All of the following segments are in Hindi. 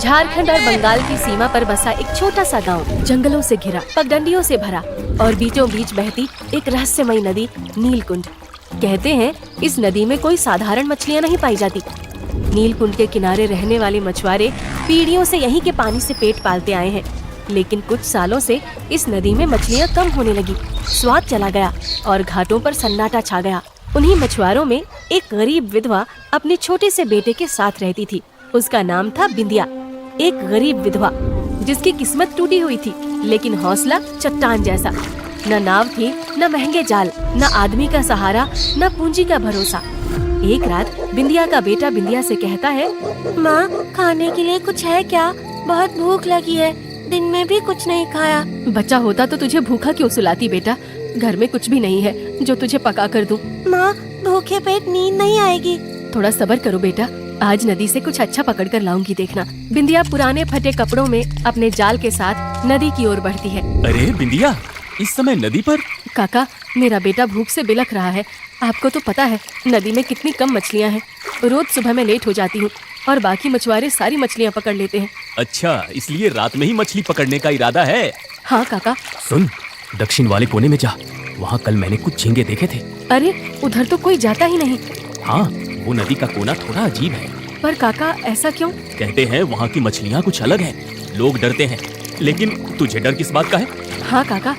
झारखंड और बंगाल की सीमा पर बसा एक छोटा सा गांव, जंगलों से घिरा, पगडंडियों से भरा और बीचों बीच बहती एक रहस्यमयी नदी नीलकुंड। कहते हैं इस नदी में कोई साधारण मछलियां नहीं पाई जाती। नीलकुंड के किनारे रहने वाले मछुआरे पीढ़ियों से यहीं के पानी से पेट पालते आए हैं, लेकिन कुछ सालों से इस नदी में मछलियां कम होने लगी, स्वाद चला गया और घाटों पर सन्नाटा छा गया। उन्हीं मछुआरों में एक गरीब विधवा अपने छोटे से बेटे के साथ रहती थी। उसका नाम था बिंदिया। एक गरीब विधवा जिसकी किस्मत टूटी हुई थी, लेकिन हौसला चट्टान जैसा। न नाव थी, न महंगे जाल, न आदमी का सहारा, न पूंजी का भरोसा। एक रात बिंदिया का बेटा बिंदिया से कहता है, माँ, खाने के लिए कुछ है क्या? बहुत भूख लगी है, दिन में भी कुछ नहीं खाया। बच्चा होता तो तुझे भूखा क्यों सुलाती बेटा? घर में कुछ भी नहीं है जो तुझे पका कर दूं। माँ, भूखे पेट नींद नहीं आएगी। थोड़ा सब्र करो बेटा, आज नदी से कुछ अच्छा पकड़ कर लाऊंगी, देखना। बिंदिया पुराने फटे कपड़ों में अपने जाल के साथ नदी की ओर बढ़ती है। अरे बिंदिया, इस समय नदी पर? काका, मेरा बेटा भूख से बिलख रहा है। आपको तो पता है नदी में कितनी कम मछलियाँ हैं। रोज सुबह मैं लेट हो जाती हूँ और बाकी मछुआरे सारी मछलियाँ पकड़ लेते हैं। अच्छा, इसलिए रात में ही मछली पकड़ने का इरादा है? हाँ काका। सुन, दक्षिण वाले कोने में जा, वहाँ कल मैंने कुछ झींगे देखे थे। अरे, उधर तो कोई जाता ही नहीं। हाँ, वो नदी का कोना थोड़ा अजीब है। पर काका, ऐसा क्यों? कहते हैं वहाँ की मछलियाँ कुछ अलग हैं, लोग डरते हैं। लेकिन तुझे डर किस बात का है? हाँ काका,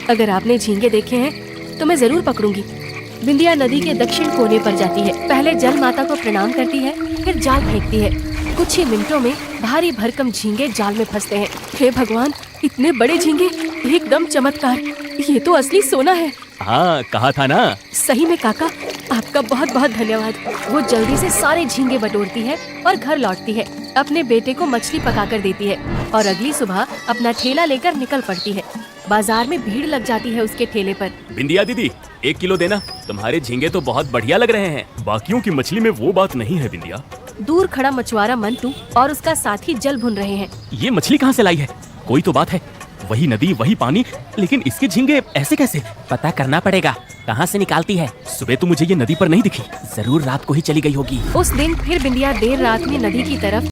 अगर आपने झींगे देखे हैं तो मैं जरूर पकड़ूंगी। बिंदिया नदी के दक्षिण कोने पर जाती है। पहले जल माता को प्रणाम करती है, फिर जाल फेंकती है। कुछ ही मिनटों में भारी भरकम झींगे जाल में फंसते हैं। हे भगवान, इतने बड़े झींगे, एकदम चमत्कार। ये तो असली सोना है। हाँ, कहा था ना। सही में काका, आपका बहुत बहुत धन्यवाद। वो जल्दी से सारे झींगे बटोरती है और घर लौटती है। अपने बेटे को मछली पकाकर देती है और अगली सुबह अपना ठेला लेकर निकल पड़ती है। बाजार में भीड़ लग जाती है उसके ठेले पर। बिंदिया दीदी, 1 किलो देना। तुम्हारे झींगे तो बहुत बढ़िया लग रहे हैं। बाकियों की मछली में वो बात नहीं है बिंदिया। दूर खड़ा मछुआरा मंटू और उसका साथी जल भुन रहे हैं। ये मछली कहाँ से लाई है? कोई तो बात है। वही नदी, वही पानी, लेकिन इसके झींगे ऐसे कैसे? पता करना पड़ेगा, कहाँ से निकालती है। सुबह तो मुझे ये नदी पर नहीं दिखी, जरूर रात को ही चली गई होगी। उस दिन फिर बिंदिया देर रात में नदी की तरफ